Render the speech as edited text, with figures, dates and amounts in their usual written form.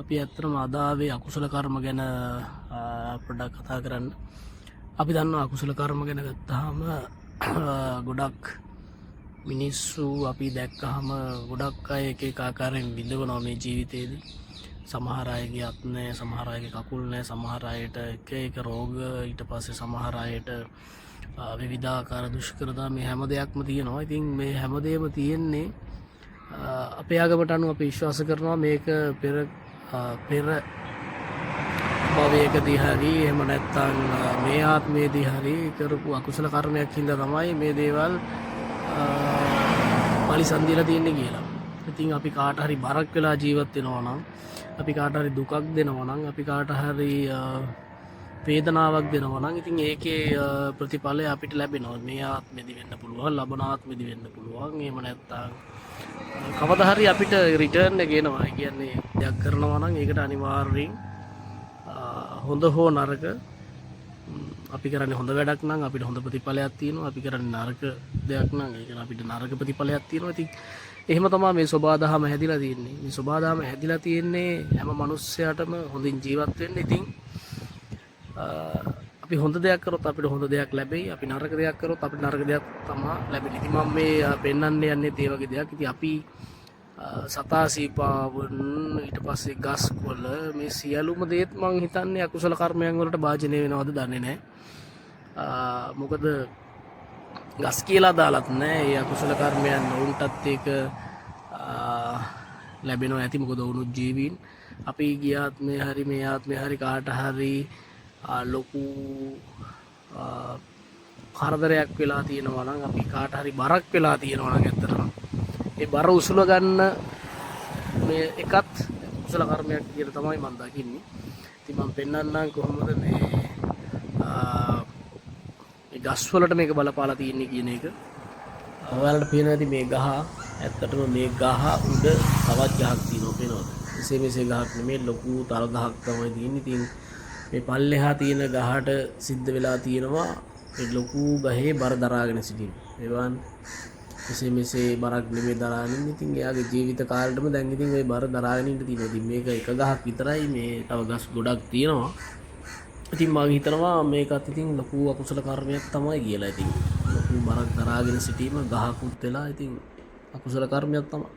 අපි ඇත්තටම අද ආවේ අකුසල කර්ම ගැන පොඩ්ඩක් කතා කරන්න. අපි දන්නවා අකුසල කර්ම ගැන ගත්තාම ගොඩක් මිනිස්සු අපි දැක්කහම ගොඩක් අය එක එක ආකාරයෙන් විඳවනවා මේ ජීවිතේදී. සමහර අයගේ අත් නැහැ, සමහර අයගේ කකුල් නැහැ, සමහර අයට එක එක රෝග, ඊට පස්සේ සමහර අයට විවිධාකාර දුෂ්කරතා, මේ හැම දෙයක්ම තියෙනවා. ඉතින් මේ හැමදේම තියෙන්නේ අපේ ආගමට අනුව අපි විශ්වාස කරනවා මේක පෙර භවයකදී හරි එහෙම නැත්නම් මේ ආත්මයේදී හරි කරපු අකුසල කර්මයක් හින්දා තමයි මේ දේවල් පරිසම් දීලා තියෙන්නේ කියලා. ඉතින් අපි කාට හරි බරක් වෙලා ජීවත් වෙනවා නම්, අපි කාට හරි දුකක් දෙනවා නම්, අපි කාට හරි වේදනාවක් දෙනවා නම්, ඉතින් ඒකේ ප්‍රතිඵලය අපිට ලැබෙනවා. මේ ආත්මෙදී වෙන්න පුළුවන්, ලබන ආත්මෙදී වෙන්න පුළුවන්. එහෙම නැත්නම් කවදා හරි අපිට රිටර්න් එක එනවා. ඒ කියන්නේ දෙයක් කරනවා නම් ඒකට අනිවාර්යෙන් හොඳ හෝ නරක, අපි කරන්නේ හොඳ වැඩක් නම් අපිට හොඳ ප්‍රතිඵලයක් තියෙනවා. අපි කරන්නේ නරක දෙයක් නම් ඒක අපිට නරක ප්‍රතිඵලයක් තියෙනවා. ඉතින් එහෙම තමයි මේ සබාදහම හැදිලා තියෙන්නේ. මේ සබාදහම හැදිලා තියෙන්නේ හැම මිනිස්සයාටම හොඳින් ජීවත් වෙන්න. ඉතින් අපි හොඳ දෙයක් කරොත් අපිට හොඳ දෙයක් ලැබෙයි. අපි නරක දෙයක් කරොත් අපිට නරක දෙයක් තමයි ලැබෙන්නේ. ඉතින් මම මේ පෙන්වන්න යන්නේ ඒ වගේ දෙයක්. ඉතින් අපි සතා සීපාවන්, ඊට පස්සේ ගස්කොළ, මේ සියලුම දේත් මං හිතන්නේ අකුසල කර්මයන් වලට භාජනය වෙනවද දන්නේ නැහැ. මොකද ගස් කියලා දාලත් නැහැ. ඒ අකුසල කර්මයන් වුන්ටත් ඒක ලැබෙනවා ඇති. මොකද වුණු ජීවීන් අපි ගිය ආත්මේ හරි මේ ආත්මේ හරි කාට හරි ලොකු කරදරයක් වෙලා තියෙනවා නම්, අපි කාට හරි බරක් වෙලා තියෙනවා නම් ඇත්තටම ඒ බර උසුල ගන්න මේ එකත් කුසල කර්මයක් කියලා තමයි මම දකින්නේ. ඉතින් මම පෙන්වන්නම් කොහොමද මේ ගස් වලට මේක බලපාලා තියෙන්නේ කියන එක. ඔයාලට පේනවා ඇති මේ ගහ, ඇත්තටම මේ ගහ උඩ තවත් ගහක් තියෙනවා පේනවද? එසේ මෙසේ ගහක් නෙමෙයි, ලොකු තල් ගහක් තමයි තියෙන්නේ. ඉතින් මේ පල්ලෙහා තියෙන ගහට සිද්ධ වෙලා තියෙනවා මේ ලොකු ගහේ බර දරාගෙන සිටින්න. ඒවන් එසේ මෙසේ බරක් නෙමෙයි දරාගෙන ඉන්නේ. ඉතින් එයාගේ ජීවිත කාලෙටම දැන් ඉතින් ওই බර දරාගෙන ඉන්න තියෙනවා. ඉතින් මේක එක ගහක් විතරයි, මේ තව ගස් ගොඩක් තියෙනවා. ඉතින් මම හිතනවා මේකත් ඉතින් ලොකු අකුසල කර්මයක් තමයි කියලා. ඉතින් ලොකු බරක් දරාගෙන සිටීම ගහකුත් වෙලා ඉතින් අකුසල කර්මයක් තමයි.